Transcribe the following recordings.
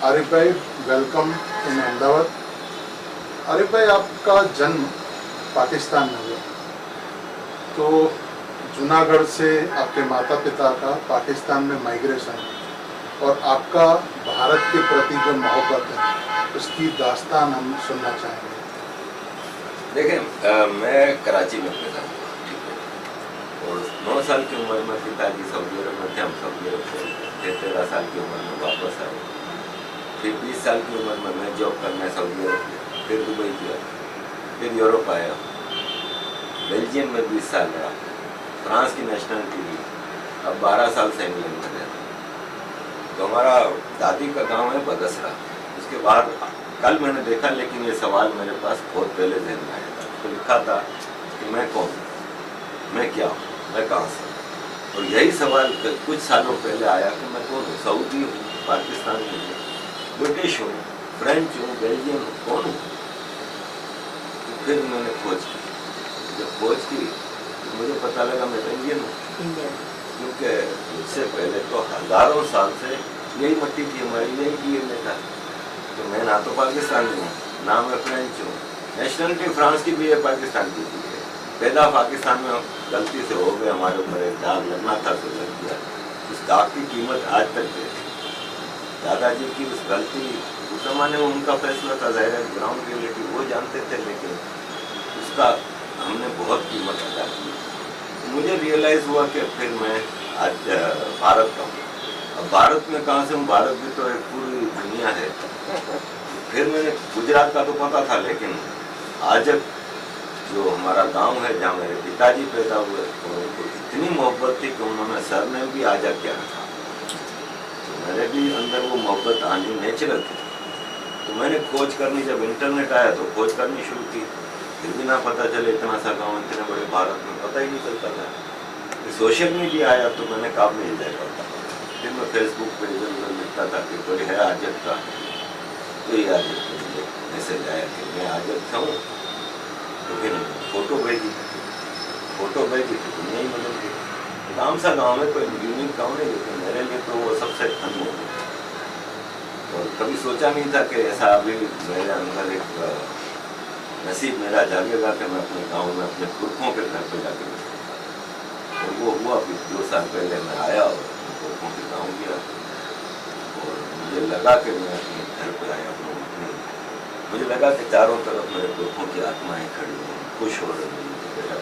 आरिफ भाई, welcome in Ahmedabad. Arif भाई, आपका जन्म पाकिस्तान में हुआ, तो जूनागढ़ से आपके माता पिता का पाकिस्तान में माइग्रेशन और आपका भारत के प्रति जो मोहब्बत है उसकी दास्तान हम सुनना चाहेंगे। देखें, मैं कराची में पैदा हुआ, ठीक है, और 9 साल की उम्र में पिताजी सऊदी अरब में थे, हम सऊदी अरब से फिर 13 साल की उम्र में वापस आए। फिर 20 साल की उम्र में मैं जॉब करना सऊदी अरब गया, फिर दुबई गया, फिर यूरोप आया, बेल्जियम में 20 साल रहा, फ्रांस की नेशनलिटी ली, अब 12 साल से इंग्लैंड में रहता। तो हमारा दादी का गांव है बगसरा। उसके बाद कल मैंने देखा, लेकिन ये सवाल मेरे पास बहुत पहले ध्यान में आया था। तो लिखा था कि मैं कौन हूँ, मैं क्या हूँ, मैं कहाँ से हूँ। और यही सवाल कुछ सालों पहले आया कि मैं कौन हूँ, सऊदी हूँ, पाकिस्तानी हूँ, ब्रिटिश हूँ, फ्रेंच हूँ, बेल्जियम हूँ, कौन हूँ। तो फिर मैंने खोज की। जब खोज की तो मुझे पता लगा मैं इंडियन हूँ, क्योंकि उससे पहले तो हज़ारों साल से यही मट्टी थी हमारी, यही डीएनए था। तो मैं ना तो पाकिस्तानी हूँ, ना मैं फ्रेंच हूँ, नेशनलिटी फ्रांस की भी है, पाकिस्तान की भी है। पैदा पाकिस्तान में गलती से हो गए, हमारे ऊपर एक दाग लगना था तो लग गया। उस दाग की कीमत आज तक है। दादाजी की उस गलती, उस जमाने में उनका फैसला था, ज़ाहिर है ग्राउंड रियलिटी वो जानते थे, लेकिन उसका हमने बहुत कीमत अदा की। मुझे रियलाइज़ हुआ कि फिर मैं आज भारत का हूँ। अब भारत में कहाँ से हूँ, भारत भी तो एक पूरी दुनिया है। फिर मैंने गुजरात का तो पता था, लेकिन आजक जो हमारा गांव है जहाँ मेरे पिताजी पैदा हुए, तो उनको इतनी मोहब्बत थी कि उन्होंने सरनेम भी आजक क्या रखा। तो मेरे भी अंदर वो मोहब्बत आनी नेचुरल थी। तो मैंने खोज करनी, जब इंटरनेट आया तो खोज करनी शुरू की। फिर भी ना पता चले, इतना सा गाँव इतने बड़े भारत में पता ही नहीं चलता था। सोशल मीडिया आया तो मैंने कब मिल जाएगा। फिर मैं फेसबुक पे इधर उधर लिखता था कि कोई है आजब का, तो ये आजब के लिए मैसेज आया कि मैं आजब था हूँ। तो फिर फोटो भेजी तो दुनिया ही बदल गई। गाँव सा गाँव में कोई यूनिक गाँव नहीं, लेकिन मेरे लिए तो वो सबसे अनमोल है। और कभी सोचा नहीं था कि ऐसा अभी मेरे अंदर एक नसीब मेरा जागेगा कि मैं अपने गाँव में अपने पुरखों के घर पर जाके बैठूँगा। और वो हुआ। फिर 2 साल पहले मैं आया और पुरखों के गाँव गया, और मुझे लगा कि मैं अपने घर पर आया हूँ। मुझे लगा कि चारों तरफ मेरे पुरखों की आत्माएं खड़ी हैं, खुश हो रही हैं कि बेटा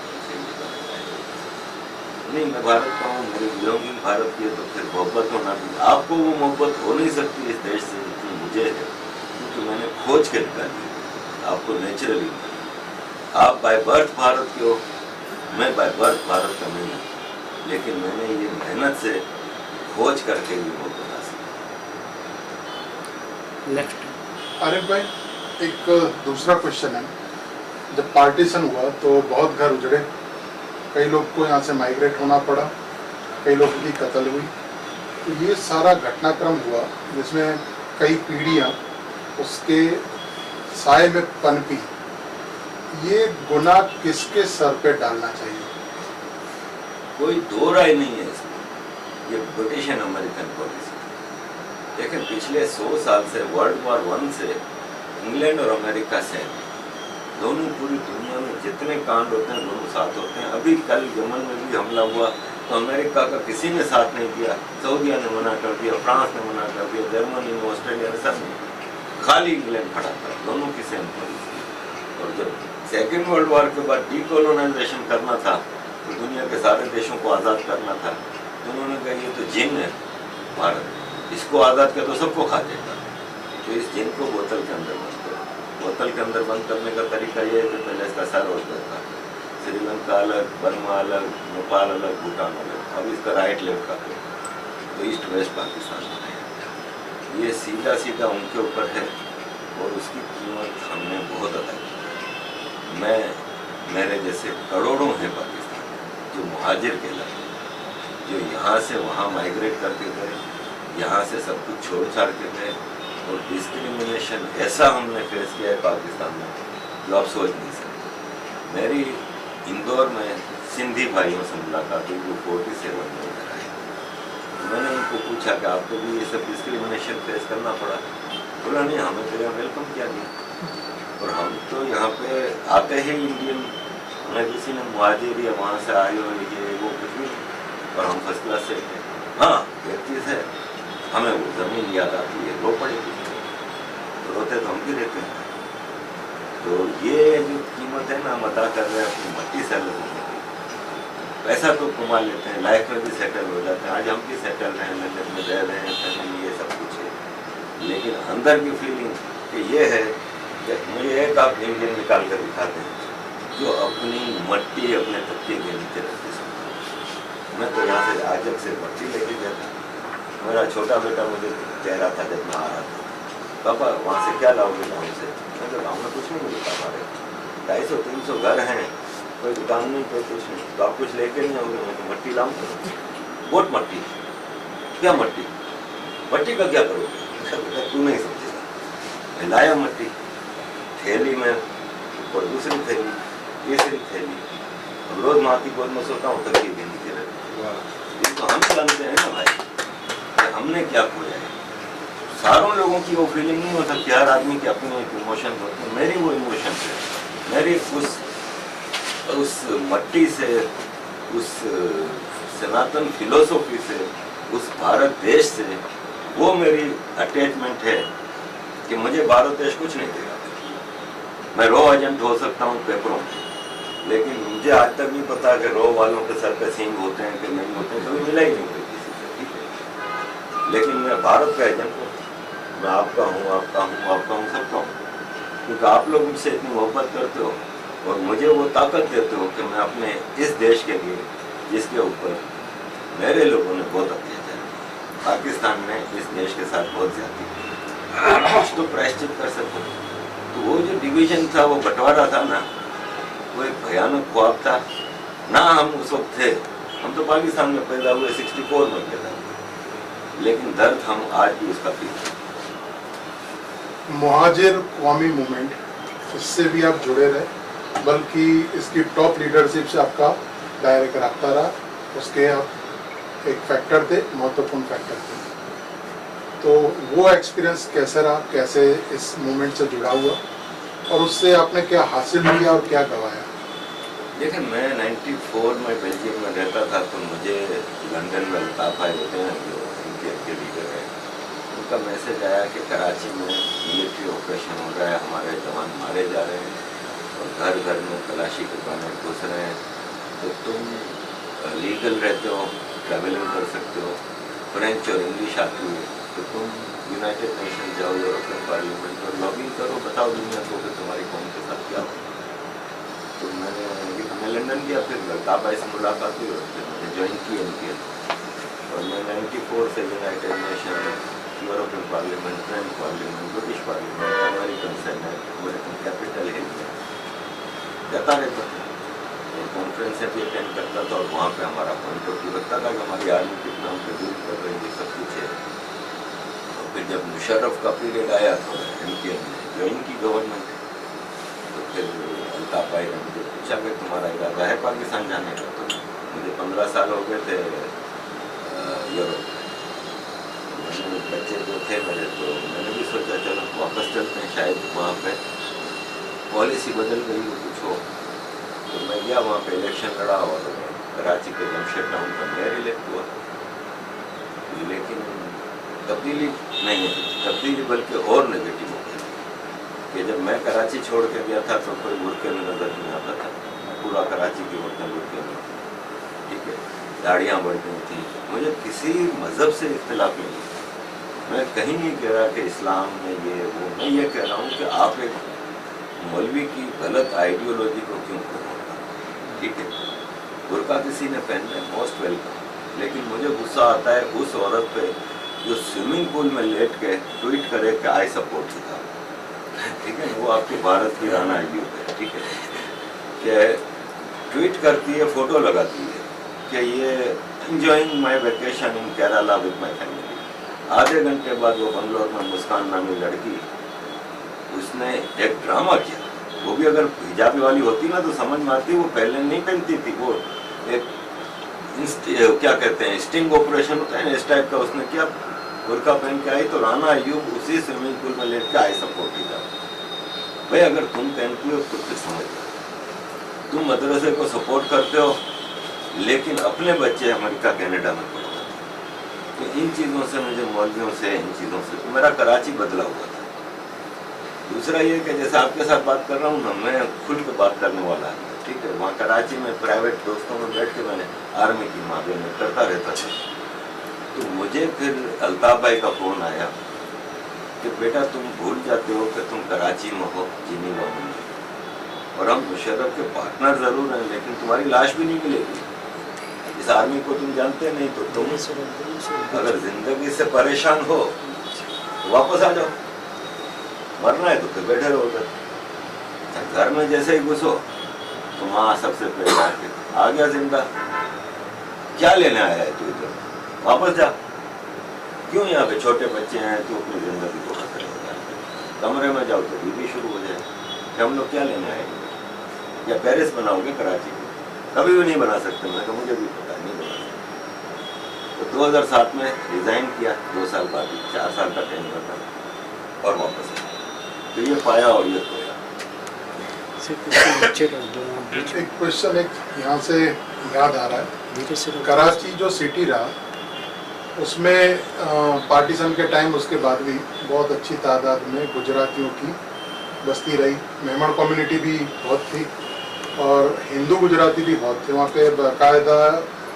नहीं, मैं भारत का हूँ, मेरी बिलोंगिंग भारत की है। तो फिर मोहब्बत होना भी, आपको वो मोहब्बत हो नहीं सकती इस देश से जितनी मुझे है, क्योंकि मैंने खोज के निकाली। आपको नेचुरली आप बाय बर्थ भारत के हो, मैं बाय बर्थ भारत का नहीं हूँ, लेकिन मैंने ये मेहनत से खोज करके भी मोहब्बत हासिल। नेक्स्ट आरिफ भाई, एक दूसरा क्वेश्चन है। जब पार्टीशन हुआ तो बहुत घर उजड़े, कई लोग को यहाँ से माइग्रेट होना पड़ा, कई लोगों की कत्ल हुई। तो ये सारा घटनाक्रम हुआ जिसमें कई पीढ़ियाँ उसके साए में पनपी। ये गुनाह किसके सर पे डालना चाहिए? कोई दो राय नहीं है इसमें। ये ब्रिटिश एंड अमेरिकन पॉलिसी। लेकिन पिछले 100 साल से वर्ल्ड वॉर 1 से इंग्लैंड और अमेरिका से दोनों, पूरी दुनिया में जितने कांड होते हैं दोनों साथ होते हैं। अभी कल यमन में भी हमला हुआ तो अमेरिका का किसी ने साथ नहीं दिया, सऊदीया ने मना कर दिया, फ्रांस ने मना कर दिया, जर्मनी ने, ऑस्ट्रेलिया ने, सब ने, खाली इंग्लैंड खड़ा था। दोनों की सेम पॉलिसी। और जब सेकेंड वर्ल्ड वॉर के बाद डीकोलोनाइजेशन करना था, तो दुनिया के सारे देशों को आज़ाद करना था, तो उन्होंने कहा ये तो जिन है भारत, इसको आज़ाद किया तो सबको खा जाएगा, तो इस जिन को बोतल के अंदर बंद करो। बोतल के अंदर बंद करने का तरीका ये है कि पहले इसका सर और का, श्रीलंका अलग, बर्मा अलग, नेपाल अलग, भूटान अलग, अब इसका राइट लेफ्ट का तो ईस्ट वेस्ट पाकिस्तान है। ये सीधा सीधा उनके ऊपर है, और उसकी कीमत हमने बहुत अदा की। मैं, मेरे जैसे करोड़ों हैं पाकिस्तान में जो मुहाजिर कहलाते हैं, जो यहाँ से वहाँ माइग्रेट करके गए, यहाँ से सब कुछ छोड़ छाड़ के गए, और डिस्क्रिमिनेशन ऐसा हमने फेस किया है पाकिस्तान में जो आप सोच नहीं सकते। मेरी इंदौर में सिंधी भाइयों से मुलाकात हुई जो 47 में उधर आए। मैंने उनको पूछा कि आपको भी ये सब डिस्क्रिमिनेशन फेस करना पड़ा? बोला नहीं, हमें तो यहाँ वेलकम किया गया और हम तो यहाँ पे आते ही इंडियन, हमें किसी ने मुहाजिर या वहाँ से आए हो ये वो कुछ भी, और हम फर्स्ट क्लास से थे। हाँ एक चीज़ है, हमें वो ज़मीन याद आती है, रो पड़ेगी, तो रोते तो हम भी रहते हैं। तो ये जो कीमत है ना, हम अदा कर रहे हैं अपनी मट्टी से अलग होने की। पैसा तो कमा लेते हैं, लाइफ में भी सेटल हो जाते हैं, आज हम भी सेटल हैं, लंदन में रह रहे हैं, फैमिली ये सब कुछ है, लेकिन अंदर की फीलिंग कि ये है कि मुझे एक आप इंडियन निकाल कर दिखाते हैं जो अपनी मट्टी अपने तख्ते के नीचे रखते सकते। मैं तो यहाँ से आजक से मट्टी लेके गया था, मेरा छोटा बेटा मुझे कह रहा था जब मैं आ रहा था, पापा वहाँ से क्या लाओगे गाँव से? मैं तो गाँव में कुछ नहीं मिलता, हमारे 250-300 घर हैं, कोई दुकान नहीं, कोई कुछ नहीं, तो आप कुछ लेके नहीं आओगे? मैं तो मट्टी लाऊंगा। वोट मट्टी? क्या मट्टी? मट्टी का क्या करोगे? बेटा तू नहीं समझेगा। लाया मट्टी, थैली में और दूसरी थैली, तीसरी थैली, अब रोज माँ की गोद में सोता हूँ तक ये नीचे रहती। ये तो हम जानते हैं ना भाई कि हमने क्या खोया है। सारों लोगों की वो फीलिंग नहीं हो सकती, हर आदमी की अपनी एक इमोशन होती है। मेरी वो इमोशन है, मेरी उस मट्टी से, उस सनातन फिलोसॉफी से, उस भारत देश से वो मेरी अटैचमेंट है कि मुझे भारत देश कुछ नहीं देगा। मैं रॉ एजेंट हो सकता हूँ पेपरों में, लेकिन मुझे आज तक नहीं पता कि रॉ वालों के सर पे सींग होते हैं कि नहीं होते हैं, कभी मिला ही नहीं कोई किसी से, ठीक है। लेकिन मैं भारत का एजेंट हूँ, मैं आपका हूँ, आपका हूँ, आपका हूँ, सबका हूँ, क्योंकि आप लोग मुझसे इतनी मोहब्बत करते हो और मुझे वो ताकत देते हो कि मैं अपने इस देश के लिए, जिसके ऊपर मेरे लोगों ने बहुत अत्याचार किया, पाकिस्तान ने इस देश के साथ बहुत ज्यादा किया, कुछ तो प्रायश्चित कर सकूँ। तो वो जो डिवीजन था, वो बंटवारा था ना, वो एक भयानक ख्वाब था ना। हम उस वक्त थे, हम तो पाकिस्तान में पैदा हुए, 64 में पैदा हुए, लेकिन दर्द हम आज भी उसका पीते हैं। मुहाजिर कौमी मूवमेंट, इससे भी आप जुड़े रहे, बल्कि इसकी टॉप लीडरशिप से आपका डायरेक्ट रब्ता रहा, उसके आप एक फैक्टर थे, महत्वपूर्ण फैक्टर थे। तो वो एक्सपीरियंस कैसे रहा, कैसे इस मूवमेंट से जुड़ा हुआ और उससे आपने क्या हासिल किया और क्या गंवाया? देखिए, मैं 94 में बेल्जियम में रहता था, तो मुझे लंदन में अल्ताफ भाई होते हैं जो इनके लीडर हैं, उनका मैसेज आया कि कराची में मिलिट्री ऑपरेशन हो रहा है, हमारे जवान मारे जा रहे हैं और घर घर में तलाशी के बहाने घुस रहे हैं, तो तुम लीगल रहते हो, ट्रैवलिंग कर सकते हो, फ्रेंच और इंग्लिश आती है, तो तुम यूनाइटेड नेशन जाओ, यूरोपियन पार्लियामेंट और लॉबिंग करो, बताओ दुनिया को कि तुम्हारी कौम के साथ क्या हो। तो मैं लंदन गया, फिर काबा से मुलाकात हुई और फिर मैंने ज्वाइन की एनपीएल, और मैं 94 से United nation, European parliament, French parliament, British parliament, American senate, American Capitol Hill जाता रहता था और कॉन्फ्रेंसें भी अटेंड करता था, और वहाँ पे हमारा पॉइंट ऑफ व्यू रखता था कि हमारी आर्मी कितना हम पे डील कर रही है, सब कुछ है। और फिर जब मुशर्रफ का पीरियड आया तो एनपीएल ने ज्वाइन की गवर्नमेंट, तो फिर अल्ताफ भाई ने मुझे पूछा कि तुम्हारा इरादा है पाकिस्तान जाने का? तो मुझे 15 साल हो गए थे यूरोप में, मैंने बच्चे जो थे मेरे, तो मैंने भी सोचा चलो वापस चलते हैं, शायद वहाँ पे पॉलिसी बदल गई हो, कुछ हो। तो मैं गया वहाँ पे, इलेक्शन लड़ा और कराची के जमशेद टाउन पर मेयर इलेक्ट हुआ, लेकिन तब्दीली नहीं है, तब्दीली बल्कि और नेगेटिव हो गई कि जब मैं कराची छोड़ के गया था तो कोई बुरके में नजर नहीं आता था, पूरा कराची की औरतें बुरके में, ठीक है, दाढ़ियाँ बढ़ गई थी। मुझे किसी मज़हब से इख्तिलाफ नहीं, मैं कहीं नहीं कह रहा कि इस्लाम में ये वो, मैं ये कह रहा हूँ कि आप एक मौलवी की गलत आइडियोलॉजी को क्यों प्रमोट, ठीक है। बुरका किसी ने पहनना है, मोस्ट वेलकम, लेकिन मुझे गुस्सा आता है उस औरत पे जो स्विमिंग पूल में लेट के ट्वीट करे कि आई सपोर्ट सीखा, ठीक है, वो आपके भारत की राना आइडियो है, ठीक है, कि ट्वीट करती है, फोटो लगाती है कि ये enjoying my vacation in Kerala with my family. आधे घंटे बाद वो बंगलोर में मुस्कान नामी लड़की, उसने एक ड्रामा किया, वो भी अगर हिजाबी वाली होती ना तो समझ में आती, वो पहले नहीं पहनती थी, वो एक क्या कहते हैं स्टिंग ऑपरेशन होता है ना, इस टाइप का उसने किया, बुर्का पहन के आई तो राना अयूब उसी स्विमिंग पूल में लेट के आई सपोर्ट ही था। भाई अगर तुम पहनती हो तो फिर समझ लो, तुम मदरसे को सपोर्ट करते हो लेकिन अपने बच्चे अमेरिका कनाडा में पढ़ते। तो इन चीज़ों से मुझे मौलवियों से इन चीज़ों से तो मेरा कराची बदला हुआ था। दूसरा ये कि जैसे आपके साथ बात कर रहा हूँ ना, मैं खुल के बात करने वाला है, ठीक है। वहाँ कराची में प्राइवेट दोस्तों में बैठ के मैंने आर्मी की मामले में करता रहता था। तो मुझे फिर अल्ताफ भाई का फ़ोन आया कि बेटा तुम भूल जाते हो कि तुम कराची में हो, जिनीवा में, और हम मुशर्रफ के पार्टनर ज़रूर हैं लेकिन तुम्हारी लाश भी नहीं मिलेगी। इस आर्मी को तुम जानते नहीं, तो तुम अगर ज़िंदगी से परेशान हो तो वापस आ जाओ, मरना है तो फिर बैठे रहो उधर। घर में जैसे ही घुसो तो माँ सबसे पहले आके आ गया जिंदा, क्या लेने आया है तू इधर, वापस जा। क्यों यहाँ पे छोटे बच्चे हैं, तू अपनी जिंदगी को खतरे में डाल दे। कमरे में जाओ तो बीवी शुरू हो जाए कि हम लोग क्या लेने आएंगे, या पेरिस बनाओगे कराची को, कभी भी नहीं बना सकते। मैं कहा मुझे भी पता नहीं बना सकते। तो 2007 में रिज़ाइन किया, 2 साल बाद 4 साल का टेन्योर था और वापस आया। तो ये पाया और ये खोया। एक क्वेश्चन एक यहाँ से याद आ रहा है, कराची जो सिटी रहा उसमें पार्टीशन के टाइम उसके बाद भी बहुत अच्छी तादाद में गुजरातियों की बस्ती रही, मेमन कम्युनिटी भी बहुत थी और हिंदू गुजराती भी बहुत थे। वहाँ पे बाकायदा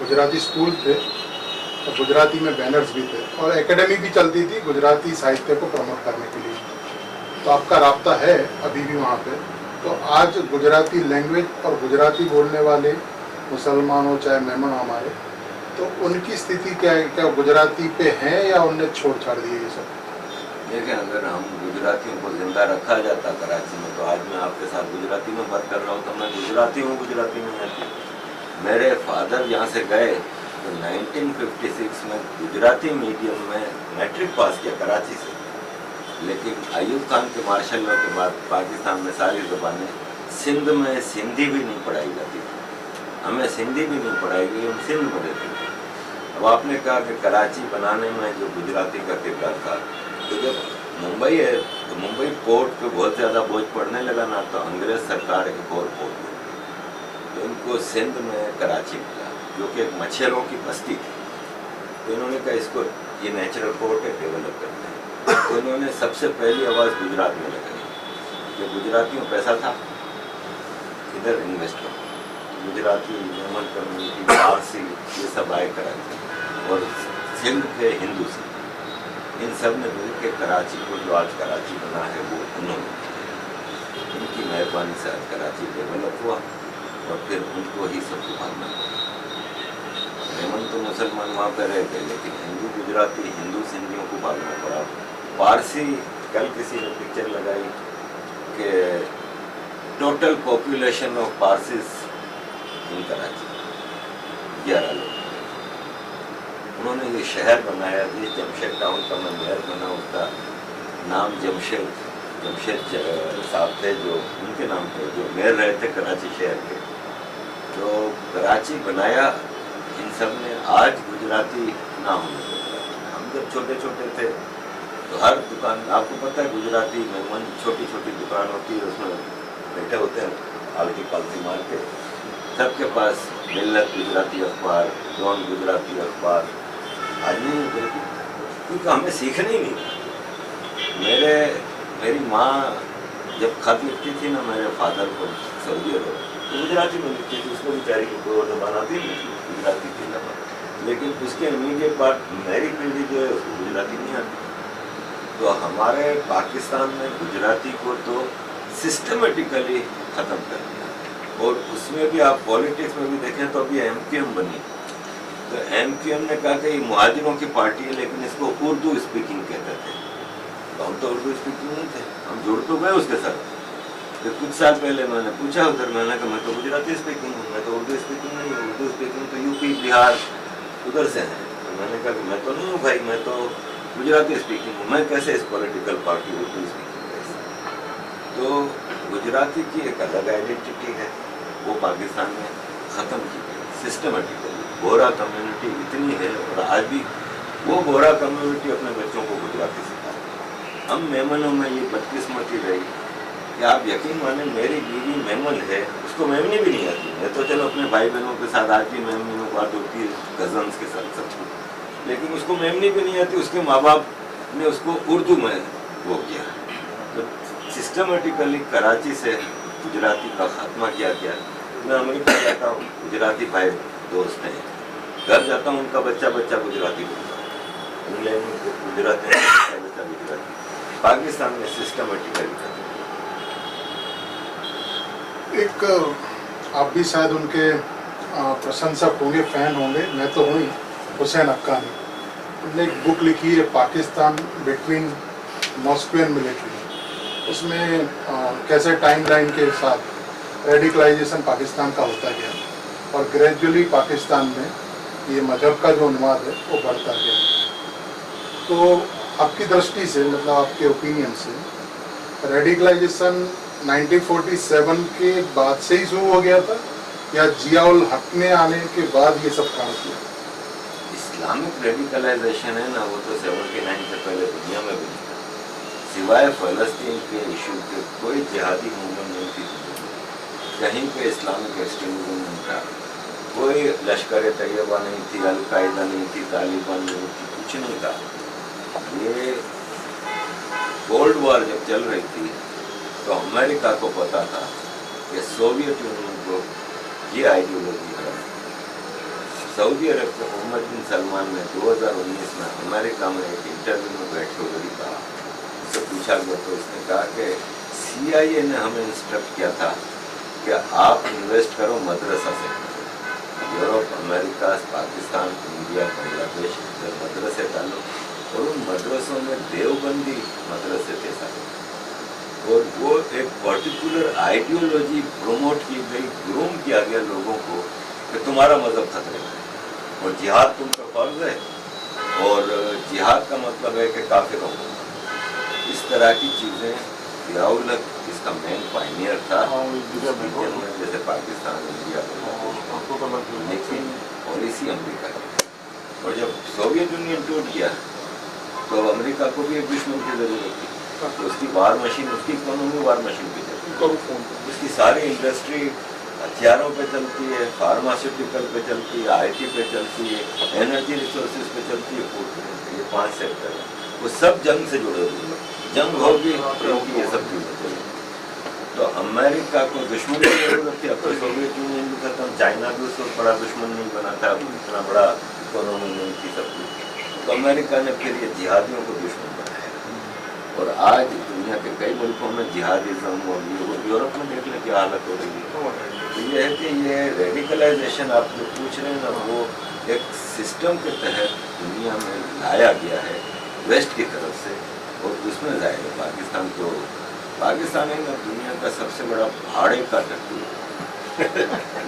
गुजराती स्कूल थे और गुजराती में बैनर्स भी थे और एकेडमी भी चलती थी गुजराती साहित्य को प्रमोट करने के लिए। तो आपका राब्ता है अभी भी वहाँ पे। तो आज गुजराती लैंग्वेज और गुजराती बोलने वाले मुसलमान हो चाहे मेमन हमारे, तो उनकी स्थिति क्या है, क्या गुजराती पे हैं या उनने छोड़ छाड़ दिए ये सब? देखिए, अगर हम गुजरातियों को जिंदा रखा जाता कराची में, तो आज मैं आपके साथ गुजराती में बात कर रहा हूँ। तो मैं गुजराती हूँ, गुजराती नहीं आती। मेरे फादर यहाँ से गए तो 1956 में गुजराती मीडियम में मैट्रिक पास किया कराची से, लेकिन अयूब खान के मार्शल लॉ के बाद पाकिस्तान में सारी ज़बानें, सिंध में सिंधी भी नहीं पढ़ाई जाती थी, हमें सिंधी भी नहीं पढ़ाई गई, हम सिंध में रहते थे। अब आपने कहा कि कराची बनाने में जो गुजराती का किरदार था, तो जब मुंबई है तो मुंबई पोर्ट पे बहुत ज़्यादा बोझ पड़ने लगा ना, तो अंग्रेज़ सरकार एक और पोर्ट दी, तो इनको सिंध में कराची मिला जो कि एक मच्छरों की बस्ती थी। तो इन्होंने कहा इसको ये नेचुरल पोर्ट है, डेवलप करते हैं। तो इन्होंने सबसे पहली आवाज़ गुजरात में लगाई कि गुजरातियों पैसा था, इधर इन्वेस्ट करो। गुजराती, मेमन कम्युनिटी, पारसी, ये सब आए कराची, और सिंध के हिंदू से, इन सब ने मिल के कराची को, जो आज कराची बना है, वो उन्होंने, उनकी मेहरबानी से आज कराची डेवलप हुआ और फिर उनको ही सब भागना पड़ा। मेमन तो मुसलमान वहाँ पर रह गए, लेकिन हिंदू गुजराती, हिंदू सिंधियों को भागना पड़ा। पारसी, कल किसी ने पिक्चर लगाई कि टोटल पॉपुलेशन ऑफ पारसीज इन कराची 11 लोग। उन्होंने ये शहर बनाया, ये जमशेद टाउन का मैं मेयर बना, उसका नाम जमशेद साहब थे, जो उनके नाम पे जो मेयर रहे थे कराची शहर के। तो कराची बनाया इन सब ने। आज गुजराती ना होने लगा। हम जब छोटे छोटे थे तो हर दुकान, आपको पता है गुजराती मेहमान, छोटी छोटी दुकान होती है, उसमें बैठे होते हैं आलती पालती मार के, सबके पास मिल्लत गुजराती अखबार, डॉन गुजराती अखबार। आज नहीं होते, क्योंकि हमें सीखने ही नहीं। मेरी माँ जब खत लिखती थी ना मेरे फादर को सऊदी अरब, तो गुजराती में लिखती थी, उसको बेचारी को कोई और जबान आती नहीं थी, गुजराती थी जबान। लेकिन उसके इमीडिएट बाद मेरी पीढ़ी जो है उसको गुजराती नहीं आती। तो हमारे पाकिस्तान में गुजराती को तो सिस्टमेटिकली ख़त्म कर दिया, और उसमें भी आप पॉलिटिक्स में भी देखें तो अभी MQM बनी, तो MQM ने कहा कि ये मुहाजिरों की पार्टी है, लेकिन इसको उर्दू स्पीकिंग कहते थे। तो हम तो उर्दू स्पीकिंग नहीं थे, हम जुड़ तो गए उसके साथ। तो कुछ साल पहले मैंने पूछा उधर, मैंने कहा मैं तो गुजराती स्पीकिंग हूँ, मैं तो उर्दू स्पीकिंग नहीं हूँ, उर्दू स्पीकिंग तो यूपी बिहार उधर से हैं। तो मैंने कहा कि मैं तो नहीं हूँ भाई, मैं तो गुजराती स्पीकिंग हूँ, मैं कैसे इस पॉलिटिकल पार्टी उर्दू स्पीकिंग कैसे। तो गुजराती की एक अलग आइडेंटिटी है, वो पाकिस्तान में ख़त्म की गई सिस्टमेटिकली। बोरा कम्युनिटी इतनी है, और आज भी वो गोरा कम्युनिटी अपने बच्चों को गुजराती सिखाती। हम मेमनों में ये बदकिस्मती रही कि आप यकीन माने मेरी बीवी मेमन है, उसको मेमनी भी नहीं आती है। तो चलो अपने भाई बहनों के साथ आज भी मेमनी में बात होती है, कजन्स के साथ सब कुछ, लेकिन उसको मेमनी भी नहीं आती। उसके माँ बाप ने उसको उर्दू में वो किया, तो सिस्टमेटिकली कराची से गुजराती का खात्मा किया गया। मैं अमेरिका जाता हूँ, गुजराती भाई दोस्त हैं, घर जाता हूँ उनका बच्चा गुजराती बोलता है, इंग्लैंड में गुजराती बच्चा गुजराती। पाकिस्तान में सिस्टमेटिकली खत्म। एक आप भी शायद उनके प्रशंसक होंगे, फैन होंगे, मैं तो हूँ ही, हुसैन हक्कानी। उन्होंने एक बुक लिखी है Pakistan between Moscow and military. उसमें कैसे टाइमलाइन के साथ रेडिकलाइजेशन पाकिस्तान का होता गया और ग्रेजुअली पाकिस्तान में ये मजहब का जो अनुवाद है वो बढ़ता गया। तो आपकी दृष्टि से, मतलब आपके ओपिनियन से, रेडिकलाइजेशन 1947 के बाद से ही शुरू हो गया था या जियाउल हक ने आने के बाद ये सब काम किया? इस्लामिक रेडिकलाइजेशन है ना, वो तो 79 से पहले दुनिया में भी नहीं था। सिवाय फलस्तीन के इशू के कोई जिहादी मूवमेंट नहीं थी, कहीं पे इस्लामिक एक्सट्रीमिज्म नहीं था, कोई लश्कर तैयबा नहीं थी, अलकायदा नहीं थी, तालिबान नहीं थी, कुछ नहीं था। ये कोल्ड वॉर जब चल रही थी तो अमेरिका को पता था कि सोवियत यूनियन को ये आइडियोलॉजी है। सऊदी अरब के मोहम्मद बिन सलमान ने 2019 में अमेरिका में एक इंटरव्यू में बैठे हुए ही कहा, उससे पूछा गया तो उसने कहा कि CIA ने हमें इंस्ट्रक्ट किया था कि आप इन्वेस्ट करो मदरसा से। Europe, America, Pakistan, India, Bangladesh इधर मदरसे डालो, और उन मदरसों में देवबंदी मदरसे थे सारे, और वो एक पर्टिकुलर आइडियोलॉजी प्रमोट की गई, ग्रूम किया गया लोगों को कि तुम्हारा मजहब खतरे में है और जिहाद तुम पर फर्ज है, और जिहाद का मतलब है कि काफिर हो। इस तरह की चीज़ें जियाउल हक इसका मेन पायनियर था, जैसे पाकिस्तान, इंडिया, लेकिन पॉलिसी अमेरिका की। और जब सोवियत यूनियन टूट गया तो अमेरिका को भी एक दुश्मन की जरूरत थी, तो उसकी वार मशीन, उसकी इकोनॉमी वार मशीन पे चलती है, उसकी सारी इंडस्ट्री हथियारों पे चलती है, फार्मास्यूटिकल पे चलती है, IT पे चलती है, एनर्जी रिसोर्सेज पे चलती है, फूड पे चलती है। ये 5 सेक्टर है, वो सब जंग से जुड़े हुए हैं, जंग होगी क्योंकि ये सब चीज़ें चलेंगी। तो अमेरिका को दुश्मन की जरूरत थी। अब तो सोवियत यूनियन भी खत्म, चाइना भी उसको बड़ा दुश्मन नहीं बना था, इतना बड़ा इकोनॉमी नहीं थी सब कुछ, तो अमेरिका ने फिर ये जिहादियों को दुश्मन बनाया। और आज दुनिया के कई मुल्कों में जिहादिज्म, और ये यूरोप में देख लें क्या हालत हो रही है। तो ये है कि ये रेडिकलाइजेशन आप जो पूछ रहे हैं ना, वो एक सिस्टम के तहत दुनिया में लाया गया है वेस्ट की तरफ से, और उसमें जाए पाकिस्तान है ना दुनिया का सबसे बड़ा भाड़े का टट्टू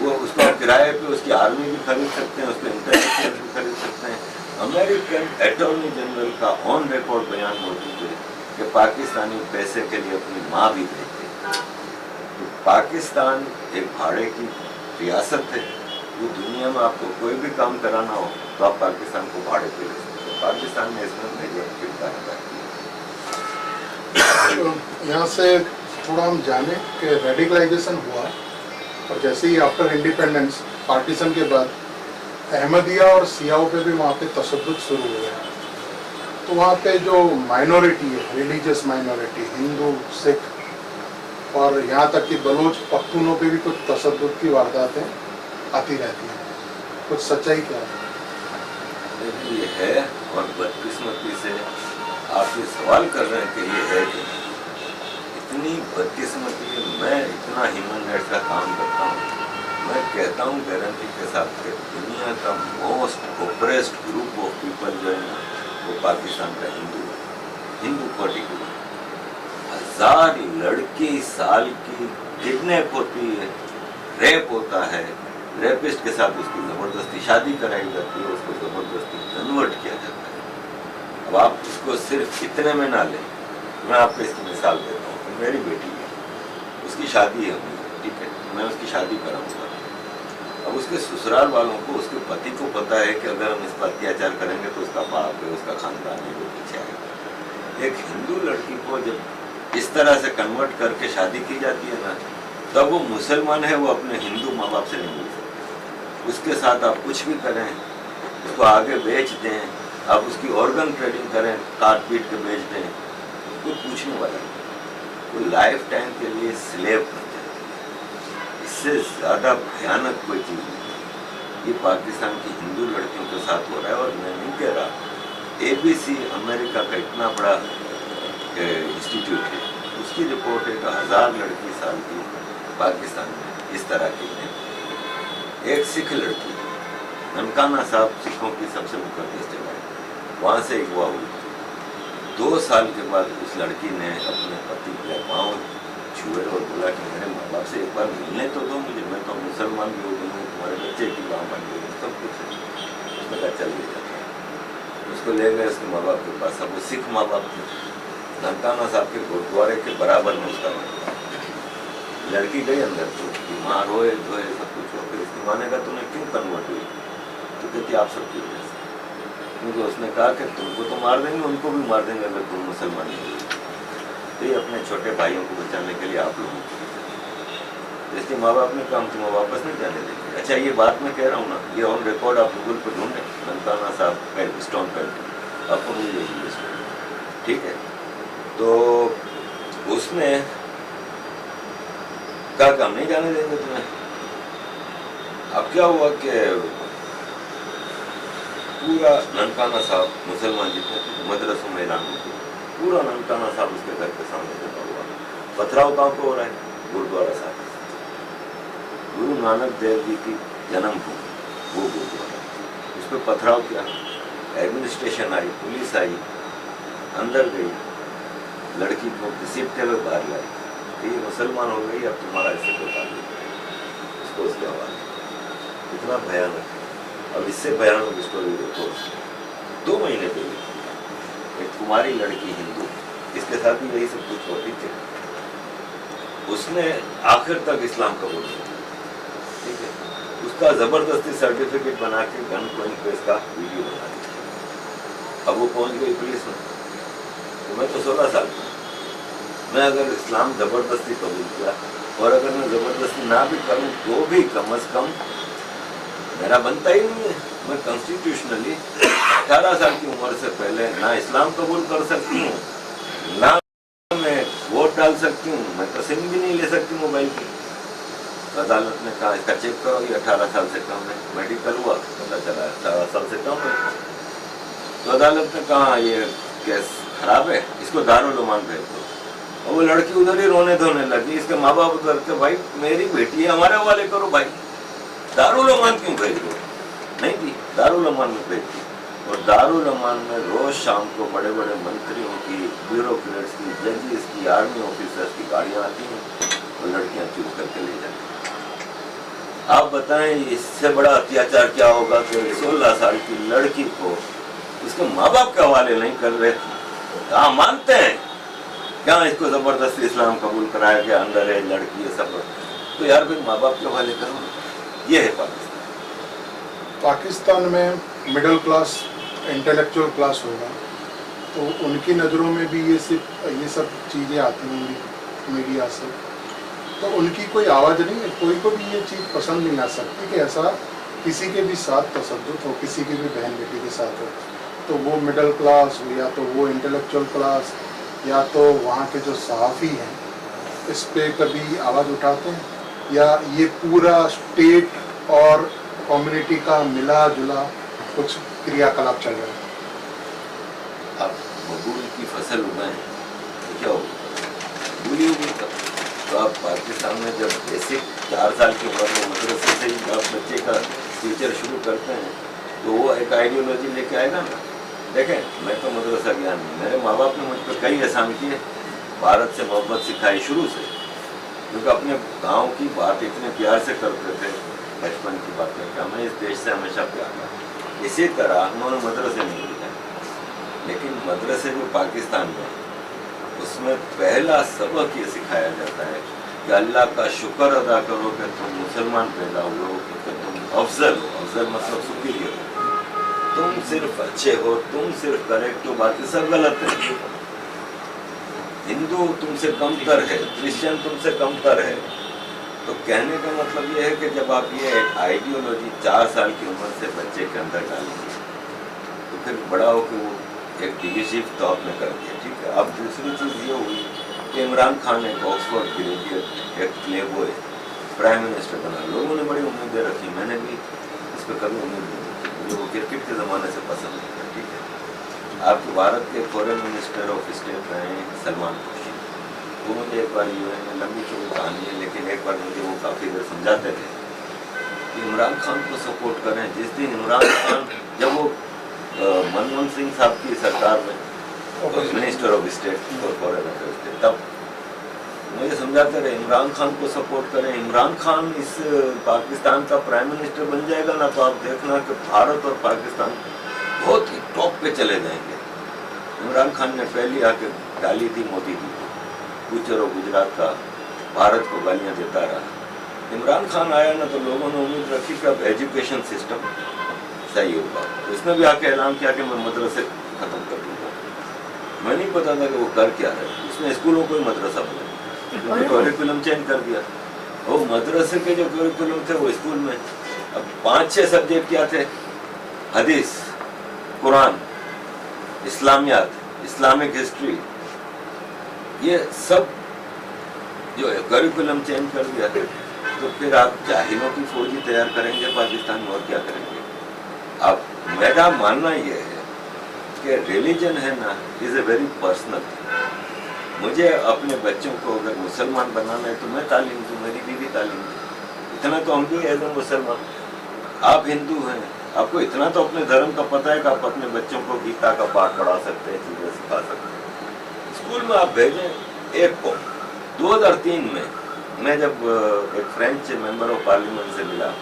वो उसको आप किराए पे उसकी आर्मी भी खरीद सकते हैं, उसको इंटेलिजेंस भी खरीद सकते हैं। अमेरिकन अटॉर्नी जनरल का ऑन रिकॉर्ड बयान मौजूद है कि पाकिस्तानी पैसे के लिए अपनी माँ भी देते हैं। तो पाकिस्तान एक भाड़े की रियासत है, वो दुनिया में आपको कोई भी काम कराना हो तो आप पाकिस्तान को भाड़े पे ले सकते हैं। पाकिस्तान ने इसमें मेजर किरदार अदा किया। तो यहाँ से थोड़ा हम जाने कि रेडिकलाइजेशन हुआ और जैसे ही आफ्टर इंडिपेंडेंस, पार्टीशन के बाद अहमदिया और सियाओं पे भी वहाँ पे तशद्दुद शुरू हो गया। तो वहाँ पे जो माइनॉरिटी है, रिलीजियस माइनॉरिटी, हिंदू, सिख और यहाँ तक कि बलोच, पख्तूनों पे भी कुछ तशद्दुद की वारदातें आती रहती हैं। कुछ सच्चाई क्या है? ये है, और बदकिस्मती से आप ये सवाल कर रहे हैं कि ये है कि इतनी बदकिस्मती है। मैं इतना ह्यूमन राइट्स का काम करता हूँ, मैं कहता हूँ गारंटी के साथ कि दुनिया का most oppressed group of people जो है ना, वो पाकिस्तान का हिंदू पर्टिकुलर। 1000 लड़की साल की किडनैप होती है, रेप होता है, रेपिस्ट के साथ उसकी ज़बरदस्ती शादी कराई जाती है, उसको ज़बरदस्ती कन्वर्ट किया जाता है। अब आप इसको सिर्फ इतने में ना लें, मैं आपको इसकी मिसाल देता हूँ। मेरी बेटी है, उसकी शादी है, ठीक है, मैं उसकी शादी कराऊंगा। अब उसके ससुराल वालों को, उसके पति को पता है कि अगर हम इस पर अत्याचार करेंगे तो उसका बाप है, उसका खानदान है, वो पीछे आएगा। एक हिंदू लड़की को जब इस तरह से कन्वर्ट करके शादी की जाती है ना, तब वो मुसलमान है, वो अपने हिंदू माँ बाप से नहीं मिल सकती। उसके साथ आप कुछ भी करें, उसको आगे बेच दें, आप उसकी ऑर्गन ट्रेडिंग करें, काट पीट के बेच दें, कोई पूछने वाला नहीं। वो लाइफ टाइम के लिए स्लेव बन जाती है। इससे ज़्यादा भयानक कोई चीज़ नहीं। ये पाकिस्तान की हिंदू लड़कियों के साथ हो रहा है। और मैं नहीं कह रहा, ABC अमेरिका का इतना बड़ा इंस्टीट्यूट है, उसकी रिपोर्ट है कि 1000 लड़की साल की पाकिस्तान में इस तरह की है। एक सिख लड़की, ननकाना साहब सिखों की सबसे मुकद्दस जगह है, वहाँ से अगवा हुई। 2 साल के बाद उस लड़की ने अपने पति के पाँव छुए और बोला कि मेरे माँ बाप से एक बार मिलने तो दो मुझे, मैं तो मुसलमान भी हो गई हूँ, तुम्हारे बच्चे की बाँह बन गई, सब कुछ है। उसने कहा चल ले जाता है। उसको ले गए उसके माँ बाप के पास। अब वो सिख माँ बाप थे। ननकाना साहब के गुरुद्वारे के बराबर में उसका घर। लड़की गई अंदर, तो बीमार रोए धोए सब कुछ हो। फिर उसकी माने का तूने क्यों कन्वर्ट हुई? तो कहती आप सबकी वजह से। क्योंकि उसने कहा कि तुमको तो मार देंगे, उनको भी मार देंगे अगर तुम मुसलमान नहीं हो। तो ये अपने छोटे भाइयों को बचाने के लिए आप लोगों को, इसके माँ बाप ने कहा हम तुम्हें वापस नहीं जाने देंगे। अच्छा, ये बात मैं कह रहा हूँ ना, ये ऑन रिकॉर्ड आप गूगल पर ढूंढें, ननकाना साहब स्टोन पेल्टिंग, आपको मिल जाएगी स्टोरी, ठीक है। तो उसने कहा कि हम नहीं जाने देंगे तुम्हें। अब क्या हुआ कि पूरा ननकाना साहब, मुसलमान जितने थे मदरसों में ऐलान हो गया, पूरा ननकाना साहब उसके घर के सामने जमा हुआ। पथराव कहाँ पे हो रहा है? गुरुद्वारा साहब, गुरु नानक देव जी की जन्मभूमि, वो गुरुद्वारा, उस पर पथराव किया। एडमिनिस्ट्रेशन आई, पुलिस आई, अंदर गई, लड़की को घसीटते हुए बाहर लाई। ये मुसलमान हो गई, अब तुम्हारा इससे कोई ताल्लुक नहीं। इसको उसके हवाले। इतना भयानक है। अब इससे भयानक स्टोरी देखो, 2 महीने पहले एक कुमारी लड़की हिंदू, इसके साथ भी यही सब कुछ होती थी, उसने आखिर तक इस्लाम कबूल किया, ठीक है। उसका जबरदस्ती सर्टिफिकेट बना के गन पॉइंट पे इसका वीडियो बना दिया। अब वो पहुंच गई पुलिस में। तो मैं तो 16 साल का, मैं अगर इस्लाम जबरदस्ती कबूल किया, और अगर मैं जबरदस्ती ना भी करूं तो भी कम अज कम मेरा बनता ही नहीं है। मैं कॉन्स्टिट्यूशनली 18 साल की उम्र से पहले ना इस्लाम कबूल कर सकती हूँ, ना मैं वोट डाल सकती हूँ, मैं तो सिम भी नहीं ले सकती मोबाइल की। तो अदालत ने कहा इसका चेक करो, ये 18 साल से कम है। मेडिकल हुआ, पता चला 18 साल से कम है। तो अदालत ने कहा ये केस खराब है, इसको दारुल उमान भेज दो। और वो लड़की उधर ही रोने धोने लगी। इसके माँ बाप उधर के, भाई मेरी बेटी है, हमारे हवाले करो भाई, दारुल उमान क्यों भेज दो? नहीं दी, दारुल उमान में भेज दी। और दारुल उमान में रोज शाम को बड़े बड़े मंत्रियों की, ब्यूरोक्रेट्स की, जजेस की, आर्मी ऑफिसर्स की गाड़ियाँ आती हैं और लड़कियाँ चुप करके ले जाती हैं। आप बताएं इससे बड़ा अत्याचार क्या होगा कि 16 साल की लड़की को उसके माँ बाप के हवाले नहीं कर रहे थे। हाँ मानते हैं क्या इसको जबरदस्ती इस्लाम कबूल कराया गया, अंदर है लड़की है सब, तो यार फिर माँ बाप के हवाले करो। ये है पाकिस्तान में मिडिल क्लास, इंटेलेक्चुअल क्लास होगा, तो उनकी नज़रों में भी ये सब चीज़ें आती होंगी मीडिया से, तो उनकी कोई आवाज़ नहीं है, कोई को भी ये चीज़ पसंद नहीं आ सकती कि ऐसा किसी के भी साथ तशद्दुद हो, किसी की भी बहन बेटी के साथ हो, तो वो मिडिल क्लास हो या तो वो इंटेलेक्चुअल क्लास या तो वहाँ के जो सहाफ़ी हैं, इस पे कभी आवाज़ उठाते हैं, या ये पूरा स्टेट और कम्युनिटी का मिला जुला कुछ क्रियाकलाप चल रहा है? आप बबूल की फसल उगाएं तो क्या होगा? बुरी होगी तब। तो आप पाकिस्तान में जब बेसिक 4 साल की उम्र में मदरसे से ही आप बच्चे का टीचर शुरू करते हैं, तो वो एक आइडियोलॉजी लेके आएगा ना। देखें, मैं तो मदरसा गया नहीं, मेरे माँ बाप ने मुझ पर कई एहसान किए, भारत से मोहब्बत सिखाई शुरू से, क्योंकि अपने गांव की बात इतने प्यार से करते थे, बचपन की बातें, कि हमें इस देश से हमेशा प्यार था। इसी तरह उन्होंने मदरसे नहीं लिया, लेकिन मदरसे जो पाकिस्तान में, उसमें पहला सबक ये सिखाया जाता है कि अल्लाह का शुक्र अदा करो कि तुम मुसलमान पैदा हुए हो, कि तुम अफजल हो। अफजल मतलब सुपीरियर हो, तुम सिर्फ अच्छे हो, तुम सिर्फ करेक्ट हो, बाकी सब गलत है। हिंदू तुमसे कमतर है, क्रिश्चियन तुमसे कमतर है। तो कहने का मतलब ये है कि जब आप ये आइडियोलॉजी 4 साल की उम्र से बच्चे के अंदर डालेंगे तो फिर बड़ा हो कि वो एक डिविजिव तो आपने कर दिया, ठीक है। अब दूसरी चीज़ ये हुई कि इमरान खान एक ऑक्सफोर्ड ग्रेजुएट, एक प्ले बॉय प्राइम मिनिस्टर बना। लोगों ने बड़ी उम्मीदें रखी, मैंने भी इस पर कभी उम्मीद नहीं रखी। मुझे वो क्रिकेट के ज़माने से पसंद नहीं था, ठीक है। आपके भारत के फॉरेन मिनिस्टर ऑफ स्टेट रहे सलमान खुर्शीद, वो मुझे एक बार यूएन में लंबी चौड़ी कहानी है, लेकिन एक बार मुझे वो काफ़ी देर समझाते थे कि इमरान खान को सपोर्ट करें। जिस दिन इमरान खान, जब वो मनमोहन सिंह साहब की सरकार में मिनिस्टर ऑफ स्टेट और फॉरेन अफेयर्स थे, तब मुझे समझाते रहे इमरान खान को सपोर्ट करें। इमरान खान इस पाकिस्तान का प्राइम मिनिस्टर बन जाएगा ना, तो आप देखना कि भारत और पाकिस्तान बहुत ही टॉप पे चले जाएंगे। इमरान खान ने पहली आके डाली थी मोदी जी को, गुजर और गुजरात का, भारत को गालियाँ देता रहा। इमरान खान आया ना तो लोगों ने उम्मीद रखी कि अब एजुकेशन सिस्टम सही होगा। तो इसने भी आके ऐलान किया कि मैं मदरसे खत्म कर दूंगा। मैं नहीं पता था कि वो कर क्या रहे। उसने स्कूलों को ही मदरसा बनाया, करिकुलम चेंज कर दिया। वो मदरसे के जो करिकुलम थे वो स्कूल में, अब 5-6 सब्जेक्ट क्या थे, हदीस, कुरान, इस्लामियात, इस्लामिक हिस्ट्री, ये सब जो है करिकुलम चेंज कर दिया। तो फिर आप जाहिलों की फौजी तैयार करेंगे पाकिस्तान में, और क्या करेंगे। अब मेरा मानना ये है कि रिलीजन है ना, is a very personal thing. मुझे अपने बच्चों को अगर मुसलमान बनाना है तो मैं तालीम दूँ, मेरी बीवी तालीम दूँ, इतना तो हम भी एज ए मुसलमान। आप हिंदू हैं, आपको इतना तो अपने धर्म का पता है कि आप अपने बच्चों को गीता का पाठ पढ़ा सकते हैं, चीज़ें सिखा सकते हैं। स्कूल में आप भेजें एक को। 2003 में मैं जब एक फ्रेंच मेंबर ऑफ पार्लियामेंट से मिला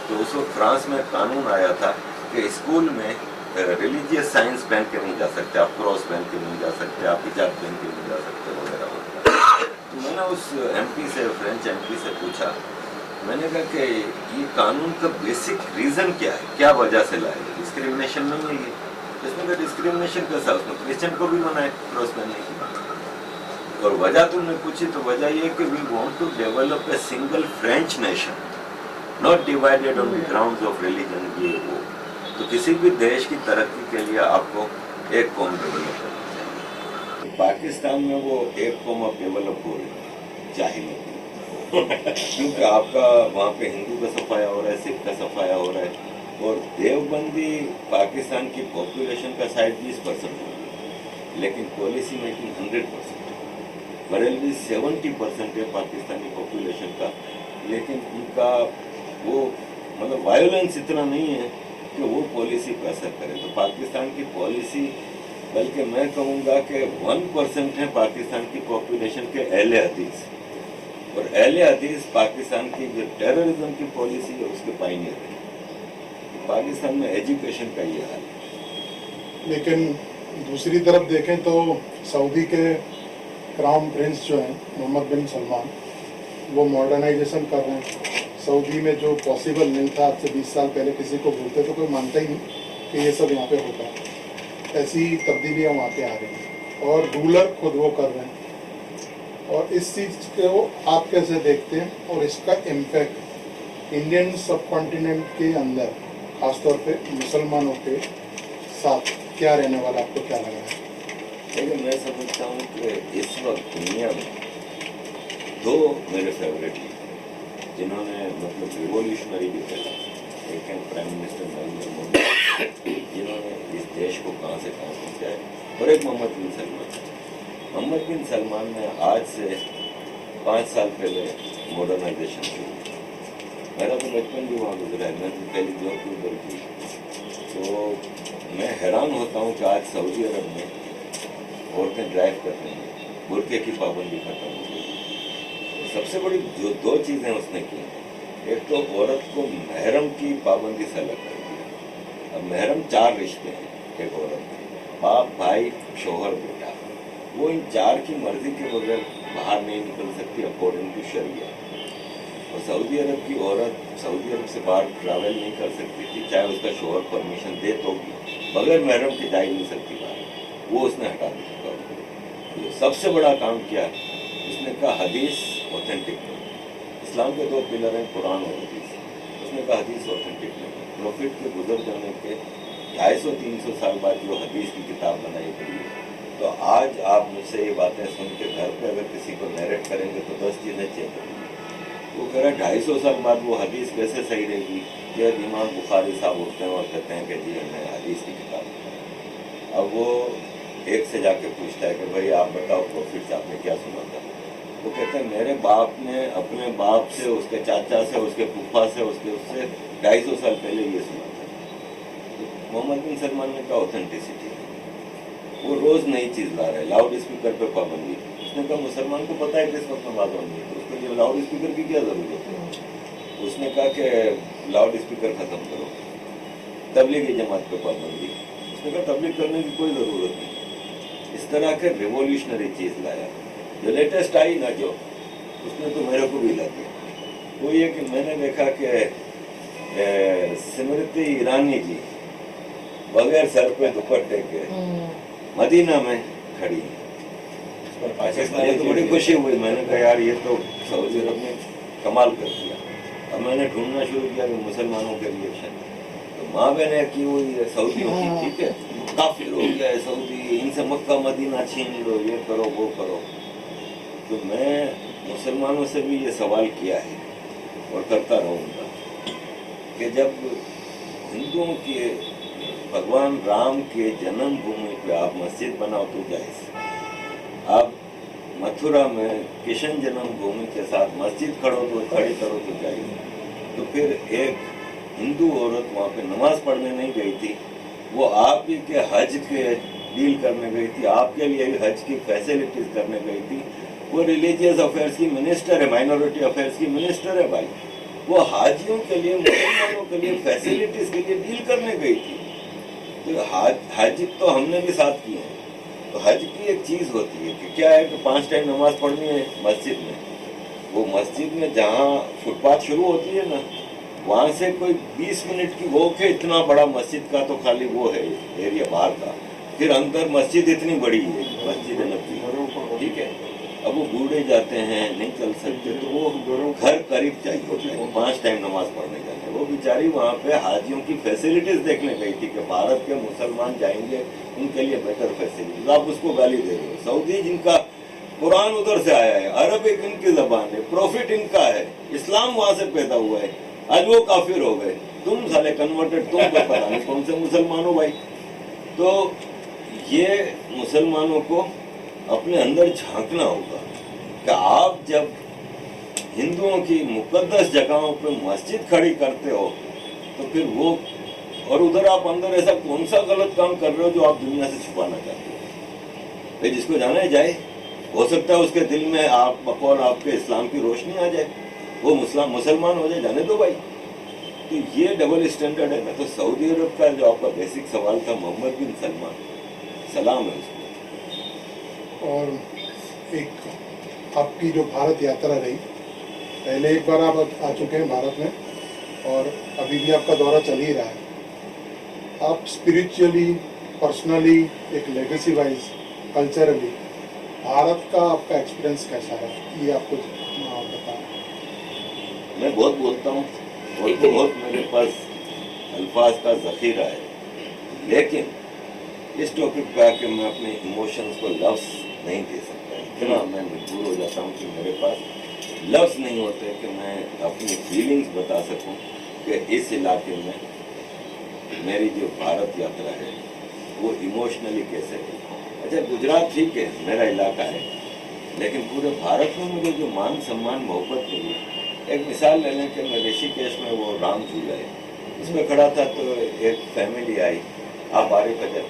तो उस वक्त फ्रांस में कानून आया था कि स्कूल में रिलीजियस साइंस पहन के नहीं जा सकते, आप क्रॉस पहन के नहीं जा सकते, आप हिजाब पहन के नहीं जा सकते, वगैरह वगैरह। तो मैंने उस एमपी से, फ्रेंच एमपी से पूछा, मैंने कहा कि ये कानून का बेसिक रीज़न क्या है, क्या वजह से लाए, डिस्क्रिमिनेशन नहीं है ये। इसमें का डिस्क्रिमिनेशन कैसा, उसमें क्रिश्चियन को भी मना है क्रॉस पहनने की। और वजह तुमने पूछी तो वजह ये कि we want to develop a single French nation, not divided on grounds of religion, ये वो। तो किसी भी देश की तरक्की के लिए आपको एक कौम डेवलप करनी चाहिए। पाकिस्तान में वो एक कौम अब डेवलप हो रही है जाहिलों की, क्योंकि आपका वहाँ पे हिंदू का सफाया हो रहा है, सिख का सफाया हो रहा है, और देवबंदी पाकिस्तान की पॉपुलेशन का शायद 20% हो रही है, लेकिन पॉलिसी मेकिंग 100%। बरेलवी 70% है पाकिस्तानी पॉपुलेशन का, लेकिन उनका वो मतलब वायोलेंस इतना नहीं है कि वो पॉलिसी पर असर करे। तो पाकिस्तान की पॉलिसी, बल्कि मैं कहूँगा कि 1% है पाकिस्तान की पॉपुलेशन के अहले हदीस, और अहले हदीस पाकिस्तान की जो टेररिज्म की पॉलिसी है उसके पायनियर है। तो पाकिस्तान में एजुकेशन का ये हाल है। लेकिन दूसरी तरफ देखें तो सऊदी के क्राउन प्रिंस जो हैं मोहम्मद बिन सलमान, वो मॉडर्नाइजेशन कर रहे हैं। सऊदी में जो पॉसिबल नहीं था आज से 20 साल पहले, किसी को बोलते तो कोई मानता ही नहीं कि ये सब यहाँ पे होता है। ऐसी तब्दीलियाँ वहाँ पे आ रही हैं और रूलर खुद वो कर रहे हैं। और इस चीज़ को आप कैसे देखते हैं और इसका इम्पैक्ट इंडियन सब कॉन्टिनेंट के अंदर खासतौर पे मुसलमानों के साथ क्या रहने वाला, आपको क्या लग रहा है? लेकिन मैं समझता हूँ कि इस वक्त दुनिया में 2 मेरे फेवरेट लीडर जिन्होंने मतलब रिवोल्यूशनरी भी किया, एक है प्राइम मिनिस्टर नरेंद्र मोदी जिन्होंने इस देश को कहाँ से कहाँ पहुँचाया, और एक मोहम्मद बिन सलमान। मोहम्मद बिन सलमान ने आज से 5 साल पहले मॉडर्नाइजेशन शुरू किया। मेरा तो बचपन भी वहाँ गुजरा है, मैंने पहली जॉब भी उधर की। तो मैं हैरान होता हूँ कि आज सऊदी अरब में औरतें ड्राइव कर रही हैं, बुर्के की पाबंदी खत्म हो गई। तो सबसे बड़ी जो 2 चीज़ें उसने की, एक तो औरत को महरम की पाबंदी से अलग कर दिया। अब महरम 4 रिश्ते हैं एक औरत के, बाप, भाई, शौहर, बेटा, वो इन चार की मर्जी के बगैर बाहर नहीं निकल सकती अकॉर्डिंग टू शरिया। और सऊदी अरब की औरत सऊदी अरब से बाहर ट्रैवल नहीं कर सकती थी, चाहे उसका शोहर परमिशन दे तो भी, बगैर महरम के जा ही नहीं सकती बाहर। वो उसने हटा दिया। तो सबसे बड़ा काम क्या है, उसने कहा हदीस ऑथेंटिक नहीं। इस्लाम के दो पिलर हैं, कुरान और हदीस। उसने कहा हदीस ऑथेंटिक नहीं। प्रॉफिट के गुजर जाने के 250-300 साल बाद जो हदीस की किताब बनाई गई है, तो आज आप मुझसे ये बातें सुन के घर पे अगर किसी को नरेट करेंगे तो 10 चीज़ें चेक होंगी। वो कह रहा 250 साल बाद वो हदीस कैसे सही रहेगी कि इमाम बुखारी साहब उठते हैं और कहते हैं कि जी हमने हदीस की किताब बनाई। अब वो एक से जाके पूछता है कि भाई आप बताओ प्रॉफिट से आपने क्या सुना था। वो कहते हैं मेरे बाप ने अपने बाप से, उसके चाचा से, उसके फूफा से, उससे 250 साल पहले ये सुना था। तो मोहम्मद बिन सलमान ने कहा ऑथेंटिसिटी, वो रोज़ नई चीज़ ला रहे। लाउड स्पीकर पे पाबंदी, उसने कहा मुसलमान को पता है किस वक्त नमाज होनी है, तो उसके लिए लाउड स्पीकर की क्या ज़रूरत है। उसने कहा कि लाउड स्पीकर ख़त्म करो। तबलीगी जमात पे पाबंदी, उसने कहा तबलीग करने की कोई ज़रूरत नहीं। इस तरह के रिवोल्यूशनरी चीज़ लाया। जो लेटेस्ट आई ना जो, उसने तो मेरे को भी ला दिया। वो ये कि मैंने देखा कि स्मृति ईरानी जी बगैर सर पे दुपट्टे के मदीना में खड़ी है। मुझे तो बड़ी खुशी हुई। मैंने कहा यार ये तो सऊदी अरब ने कमाल कर दिया। अब मैंने ढूंढना शुरू किया कि मुसलमानों के रिएक्शन। तो माँ बहने की हुई है सऊदियों की, ठीक है, काफिर हो गया है सऊदी, इनसे मक्का मदीना छीन लो, ये करो वो करो। तो मैं मुसलमानों से भी ये सवाल किया है और करता रहूँगा कि जब हिंदुओं के भगवान राम के जन्मभूमि पे आप मस्जिद बनाओ तो जायज़, आप मथुरा में कृष्ण जन्मभूमि के साथ मस्जिद खड़ी करो तो जायज़, तो फिर एक हिंदू औरत वहाँ पे नमाज पढ़ने नहीं गई थी, वो आप ही के हज के डील करने गई थी, आपके लिए भी हज की फैसिलिटीज करने गई थी। वो रिलीजियस अफेयर्स की मिनिस्टर है, माइनॉरिटी अफेयर्स की मिनिस्टर है भाई। वो हाजियों के लिए, मुसलमानों के लिए फैसिलिटीज के लिए डील करने गई थी। तो हज तो हमने भी साथ किए हैं। तो हज की एक चीज़ होती है कि क्या है कि 5 टाइम नमाज पढ़नी है मस्जिद में। वो मस्जिद में जहाँ फुटपाथ शुरू होती है ना, वहाँ से कोई 20 मिनट की वॉक है। इतना बड़ा मस्जिद का तो खाली वो है एरिया बाहर का, फिर अंदर मस्जिद इतनी बड़ी है, मस्जिद नबी, ठीक है। अब वो बूढ़े जाते हैं, नहीं चल सकते, तो वो घर करीब चाहिए होता है 5 टाइम नमाज पढ़ने जाते। वो बेचारी वहाँ पे हाजियों की फैसिलिटीज देखने गई थी कि भारत के मुसलमान जाएंगे, उनके लिए बेटर फैसिलिटीज, आप उसको गाली दे रहे हो। सऊदी जिनका कुरान उधर से आया है, अरबिक इनकी जबान है, प्रॉफिट इनका है, इस्लाम वहाँ से पैदा हुआ है, आज वो काफिर हो गए, तुम साले कन्वर्टेड, तुम तो पता नहीं कौन से मुसलमान हो भाई। तो ये मुसलमानों को अपने अंदर झांकना होगा कि आप जब हिंदुओं की मुकद्दस जगहों पे मस्जिद खड़ी करते हो तो फिर वो, और उधर आप अंदर ऐसा कौन सा गलत काम कर रहे हो जो आप दुनिया से छुपाना चाहते हो। भाई जिसको जाना है जाए, हो सकता है उसके दिल में आप बकौल आपके इस्लाम की रोशनी आ जाए, वो मुसलमान हो जाए, जाने दो भाई। तो ये डबल स्टैंडर्ड है ना। तो सऊदी अरब का जो आपका बेसिक सवाल था, मोहम्मद बिन सलमान, सलाम है उसको। और एक आपकी जो भारत यात्रा रही, पहले एक बार आप आ चुके हैं भारत में और अभी भी आपका दौरा चल ही रहा है। आप स्पिरिचुअली, पर्सनली, एक लेगेसी वाइज, कल्चरली भारत का आपका एक्सपीरियंस कैसा है, ये आपको बताएं। मैं बहुत बोलता हूँ और बहुत मेरे पास अल्फाज का ज़ख़ीरा है, लेकिन इस टॉपिक पे आके मैं अपने इमोशंस को लफ्ज़ नहीं दे सकता। इतना मैं मजबूर हो जाता हूँ कि मेरे पास लफ्ज़ नहीं होते कि मैं अपनी फीलिंग्स बता सकूँ कि इस इलाके में मेरी जो भारत यात्रा है वो इमोशनली कैसे है। अच्छा, गुजरात ठीक है, मेरा इलाका है, लेकिन पूरे भारत में मुझे जो मान सम्मान मोहब्बत मिली, एक मिसाल ले लें कि मैं ऋषिकेश में वो राम झूला है, उस पर खड़ा था तो एक फैमिली आई, आप आरिफ अजब,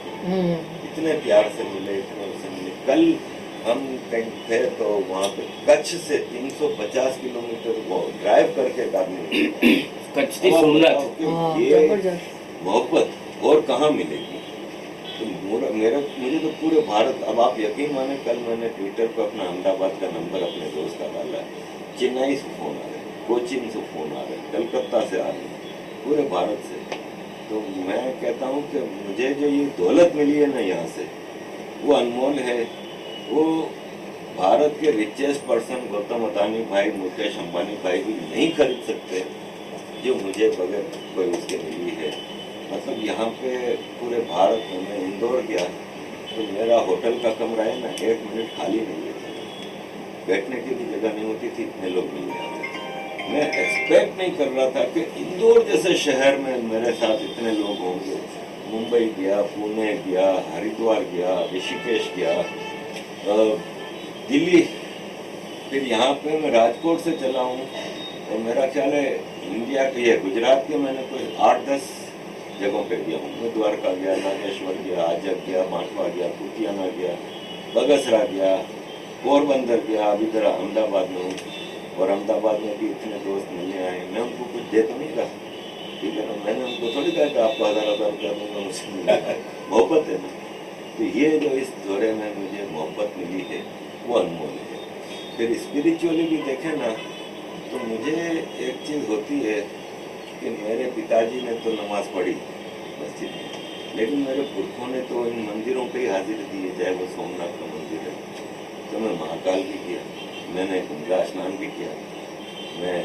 इतने प्यार से मिले, इतने उससे मिले। कल हम कहीं थे तो वहाँ पे कच्छ से 350 किलोमीटर वो ड्राइव करके एक आदमी कच्छ की सुंदर ये मोहब्बत और कहाँ मिलेगी। तो मुझे तो पूरे भारत, अब आप यकीन माने कल मैंने ट्विटर पर अपना अहमदाबाद का नंबर अपने दोस्त का डाला है, चेन्नई से फ़ोन आ रहे हैं, कोचीन से फ़ोन आ रहे हैं, कलकत्ता से आ रहे हैं, पूरे भारत से। तो मैं कहता हूँ कि मुझे जो ये दौलत मिली है ना यहाँ से, वो अनमोल है। वो भारत के रिचेस्ट पर्सन गौतम अदानी भाई, मुकेश अंबानी भाई भी नहीं खरीद सकते जो मुझे बगैर कोई उसके मिली है। मतलब यहाँ पे पूरे भारत में, मैं इंदौर गया तो मेरा होटल का कमरा है ना 1 मिनट खाली नहीं होता, बैठने की भी जगह नहीं होती थी, इतने लोग मिल जाते। मैं एक्सपेक्ट नहीं कर रहा था कि इंदौर जैसे शहर में मेरे साथ इतने लोग होंगे। मुंबई गया, पुणे गया, हरिद्वार गया, ऋषिकेश गया, दिल्ली, फिर यहाँ पे मैं राजकोट से चला हूँ और मेरा ख्याल है इंडिया के, ये गुजरात के मैंने कोई 8-10 जगहों पे गया हूँ। मैं द्वारका गया, नागेश्वर गया, आजक गया, माटवा गया, कुटियाना गया, बगसरा गया, पोरबंदर गया, अभी इधर अहमदाबाद में हूँ और अहमदाबाद में भी इतने दोस्त मिलने आए। मैं उनको कुछ दे तो नहीं रहा, ठीक है ना, मैंने उनको थोड़ी कहा कि आपको 1000 रुपया दूंगा, मुझसे मिला है, मोहब्बत है ना। तो ये जो इस दौरे में मुझे मोहब्बत मिली है वो अनमोल है। फिर स्पिरिचुअली भी देखें ना तो मुझे एक चीज़ होती है कि मेरे पिताजी ने तो नमाज पढ़ी मस्जिद में, लेकिन मेरे पुरखों ने तो इन मंदिरों पे ही हाजिर दी है, चाहे वो सोमनाथ का मंदिर है, तो मैं महाकाल भी किया, मैंने गंगा स्नान भी किया, मैं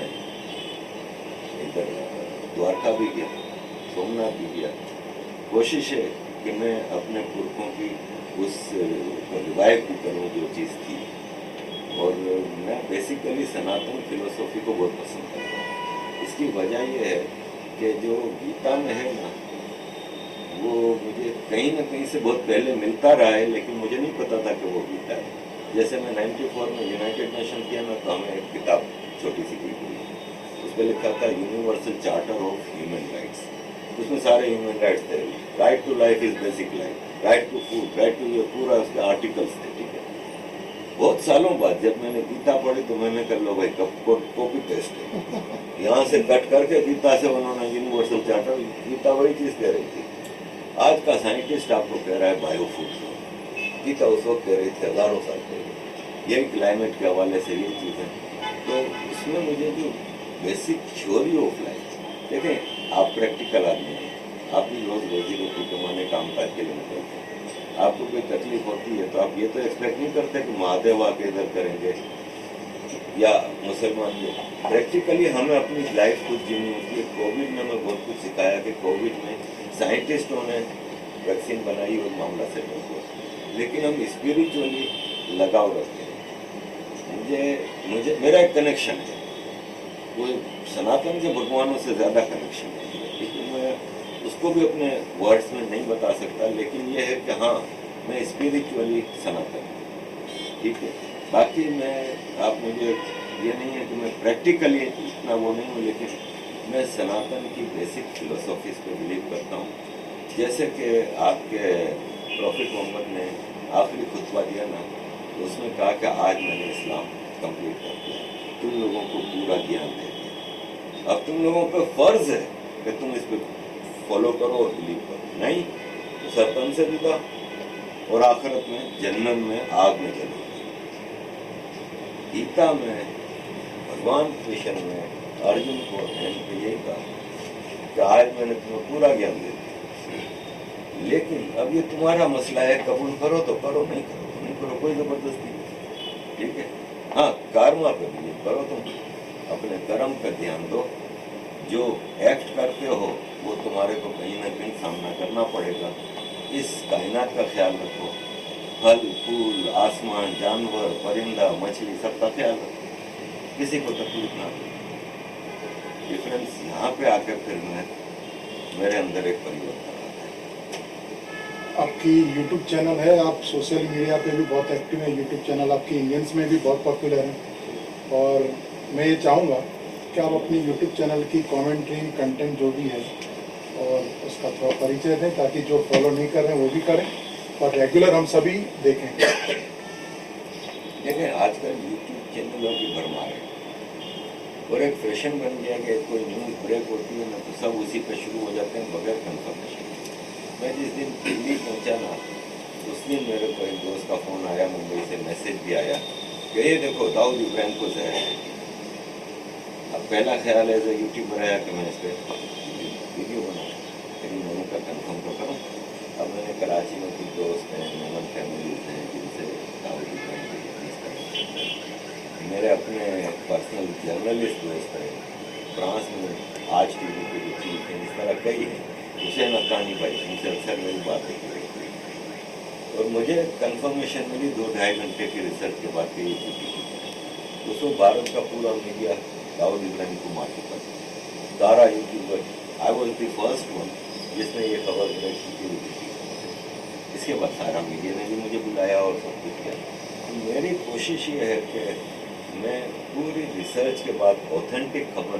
इधर द्वारका भी गया, सोमनाथ भी गया। कोशिश है कि मैं अपने पुरखों की उस रिवाइव भी करूँ जो चीज़ थी। और मैं बेसिकली सनातन फिलोसॉफी को बहुत पसंद करता हूँ। इसकी वजह यह है कि जो गीता में है ना, वो मुझे कहीं ना कहीं से बहुत पहले मिलता रहा है, लेकिन मुझे नहीं पता था कि वो गीता है। जैसे मैं 94 में यूनाइटेड नेशन किया ना, तो हमें एक किताब छोटी सी दी हुई, उस पर लिखा था universal charter of human rights. उसमें सारे ह्यूमन राइट्स थे, right to life is basic life, right to food, right to, ये पूरा उसके आर्टिकल्स थे, ठीक है। बहुत सालों बाद जब मैंने गीता पढ़ी तो मैंने कर लो भाई कॉपी पेस्ट है, यहाँ से कट करके गीता से उन्होंने यूनिवर्सल चार्टर, गीता वही चीज़ कह रही थी। आज का साइंटिस्ट आपको कह रहा है बायोफूड, गीता उस वक्त कह रही थी हजारों साल पहले। यही क्लाइमेट के हवाले से ये चीज़ है। तो इसमें मुझे जो बेसिक थ्योरी ऑफ लाइफ, देखें आप प्रैक्टिकल आदमी हैं, आप भी रोज़ रोजी रोटी कमाने काम काज के लिए निकलते हैं, आपको कोई तकलीफ होती है तो आप ये तो एक्सपेक्ट नहीं करते कि महादेव आके इधर करेंगे या मुसलमान लोग। प्रैक्टिकली हमें अपनी लाइफ खुद जीनी होती है। कोविड ने हमें बहुत कुछ सिखाया कि कोविड में साइंटिस्टों ने वैक्सीन बनाई और मामला सेट हो गया, लेकिन हम स्पिरिचुअली लगाव रखते हैं। मुझे मेरा एक कनेक्शन है, वो सनातन के भगवानों से ज़्यादा कनेक्शन है, लेकिन मैं उसको भी अपने वर्ड्स में नहीं बता सकता। लेकिन ये है कि हाँ, मैं स्पिरिचुअली सनातन हूँ, ठीक है। बाकी मैं, आप मुझे ये नहीं है कि मैं प्रैक्टिकली इतना वो नहीं हूँ, लेकिन मैं सनातन की बेसिक फिलोसॉफीज पे बिलीव करता हूँ। जैसे कि आपके प्रॉफिट मोहम्मद ने आखिरी खुतबा दिया ना, तो उसमें कहा कि आज मैंने इस्लाम कंप्लीट कर दिया, तुम लोगों को पूरा ज्ञान दे दिया, अब तुम लोगों पे फर्ज है कि तुम इस पर फॉलो करो और बिलीव करो, नहीं तो सरतन से जुदा और आखिरत में जन्नत में आग में जलोगे। गीता में भगवान कृष्ण ने अर्जुन को यही कहा कि आज मैंने तुम्हें पूरा ज्ञान दे दिया, लेकिन अब ये तुम्हारा मसला है, कबूल करो तो करो, नहीं करो तो नहीं करो, कोई जबरदस्ती नहीं, ठीक है। हाँ, कर्म पे बिलीव करो, तुम अपने कर्म पर ध्यान दो, जो एक्ट करते हो वो तुम्हारे को कहीं ना कहीं सामना करना पड़ेगा। इस कायनात का ख्याल रखो, फल फूल, आसमान, जानवर, परिंदा, मछली, सबका ख्याल रखो, किसी को तकलीफ ना दो। डिफरेंस यहाँ पे आकर फिर मेरे अंदर एक परिवर्तन आता है। आपकी यूट्यूब चैनल है, आप सोशल मीडिया पे भी बहुत एक्टिव है, यूट्यूब चैनल आपकी इंडियंस में भी बहुत पॉपुलर है, और मैं ये चाहूँगा कि आप अपनी यूट्यूब चैनल की कमेंट्री कंटेंट जो भी है और उसका थोड़ा परिचय दें, ताकि जो फॉलो नहीं कर रहे हैं वो भी करें और रेगुलर हम सभी देखें। देखें, आजकल यूट्यूब चैनलों की भरमार है और एक फैशन बन गया कि कोई न्यूज़ ब्रेक होती है ना तो सब उसी पे शुरू हो जाते हैं बगैर कंफर्मेशन। मैं जिस दिन दिल्ली पहुंचा ना, उस दिन मेरे को एक दोस्त का फ़ोन आया, मुंबई से मैसेज भी आया कि ये देखो दाऊद इब्राहिम को जहर है। अब पहला ख्याल एज ए यूट्यूबर है कि मैं इस पर वीडियो बनाऊँ, लेकिन मैंने कहा कन्फर्म तो करो। अब मैंने कराची में कुछ दोस्त हैं, मेमन फैमिलीज हैं जिनसे दाऊद इब्राहिम की इस तरह मेरे अपने पर्सनल जर्नलिस्ट दोस्त हैं, फ्रांस में आज टीवी के जो चीफ हैं, इस तरह कई हैं, हुसैन हक्कानी भाई, उनसे अक्सर मेरी बातें की रहती है। और मुझे कंफर्मेशन मिली 2-2.5 घंटे की रिसर्च के बाद कि ये ड्यूटी की है। दोस्तों भारत का पूरा मीडिया दाऊद इब्राहिम को मार चुका था। सारा YouTuber, I was the first one जिसने ये खबर ब्रेक की थी। इसके बाद सारा मीडिया ने भी मुझे बुलाया और सब कुछ किया। तो मेरी कोशिश ये है कि मैं पूरी रिसर्च के बाद ऑथेंटिक खबर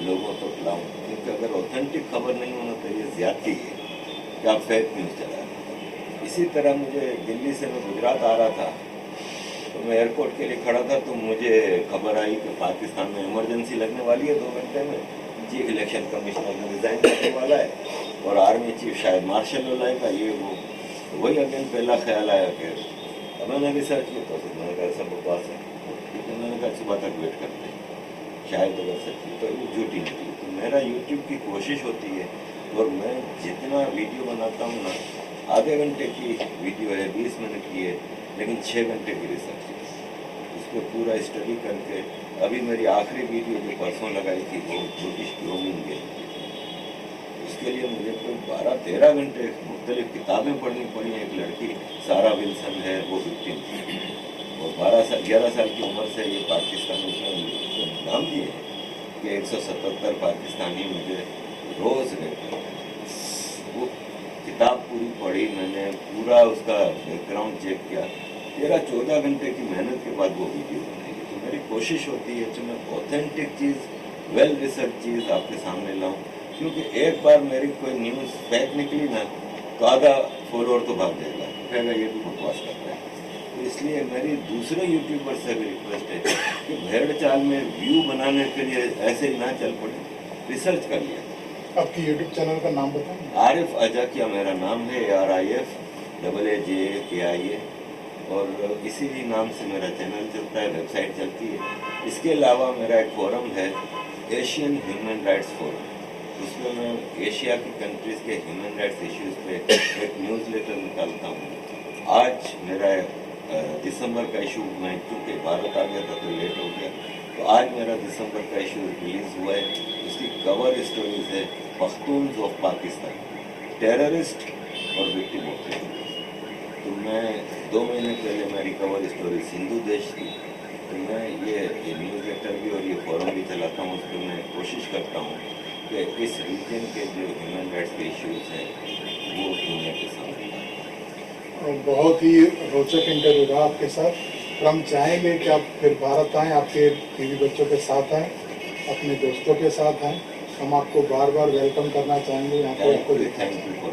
लोगों तक लाऊं, क्योंकि अगर ऑथेंटिक खबर नहीं होना तो ये ज़्यादती है कि आप फेक न्यूज़ चला रहे हैं। इसी तरह मुझे दिल्ली से मैं गुजरात आ रहा था, तो मैं एयरपोर्ट के लिए खड़ा था, तो मुझे खबर आई कि पाकिस्तान में इमरजेंसी लगने वाली है 2 घंटे में, चीफ इलेक्शन कमिश्नर ने रिज़ाइन करने वाला है और आर्मी चीफ शायद मार्शल लॉ लाएगा, ये वो। तो वही अगेन पहला ख्याल आया कि अब मैंने रिसर्च की तो मैंने कहा सब बकवास है, ठीक है, मैंने कहा सुबह तक वेट करते हैं, शायद अगर सच्ची तो ये झूठी निकली। तो मेरा यूट्यूब की कोशिश होती है, और मैं जितना वीडियो बनाता हूँ ना, आधे घंटे की वीडियो है, 20 मिनट की है, लेकिन 6 घंटे की रिसर्च है, उस पर पूरा स्टडी करके। अभी मेरी आखिरी वीडियो जो परसों लगाई थी वो ब्रिटिश ग्रूमिंग के, उसके लिए मुझे कोई 12-13 घंटे मुख्तलिफ किताबें पढ़नी पड़ी। एक लड़की सारा विल्सन है, वो विक्टिम थी, और 11 साल की उम्र से ये पाकिस्तान उसने नाम दिए हैं कि 177 पाकिस्तानी मुझे रोज़ रेप करते हैं। वो किताब पूरी पढ़ी मैंने, पूरा उसका बैकग्राउंड चेक किया, 13-14 घंटे की मेहनत के बाद वो वीडियो बनाई। तो मेरी कोशिश होती है कि मैं ऑथेंटिक चीज़, वेल रिसर्च चीज़ आपके सामने लाऊं, क्योंकि एक बार मेरी कोई न्यूज़ फेक निकली ना, तो आधा फॉलोअर तो भाग जाएगा, कहेगा ये भी बकवास करता है। तो इसलिए मेरी दूसरे यूट्यूबर से भी रिक्वेस्ट है कि भेड़ चाल में व्यू बनाने के लिए ऐसे ही ना चल पड़े, रिसर्च कर लिया। आपकी यूट्यूब चैनल का नाम बताएं। आरिफ अजाकिया मेरा नाम है, ARIFAAJKIA, और इसी ही नाम से मेरा चैनल चलता है, वेबसाइट चलती है। इसके अलावा मेरा एक फोरम है, एशियन ह्यूमन राइट्स फोरम, उसमें मैं एशिया की कंट्रीज़ के ह्यूमन राइट्स इश्यूज़ पे एक न्यूज़लेटर निकालता हूँ। आज मेरा दिसंबर का इशू, मैं क्योंकि भारत आ गया था तो लेट हो गया, तो आज मेरा दिसंबर का इशू रिलीज़ हुआ है। उसकी कवर स्टोरीज है पख्तून्स ऑफ पाकिस्तान, टेररिस्ट और विक्टिम ऑफ टेररिज्म। तो मैं 2 महीने पहले मेरी कवर स्टोरी हिंदू देश थी, तो मैं ये न्यूज़लेटर भी और ये फोरम भी चलाता हूँ। उस पर मैं कोशिश करता हूँ कि इस रीजन के जो ह्यूमन राइट्स के इश्यूज़ हैं वो दुनिया के सामने लाएं। बहुत ही रोचक इंटरव्यू रहा आपके साथ। हम चाहेंगे कि आप फिर भारत आएँ, आपके बीवी बच्चों के साथ आएँ, अपने दोस्तों के साथ आएँ। हम आपको बार बार वेलकम करना चाहेंगे यहाँ पे। आपको थैंक यू फॉर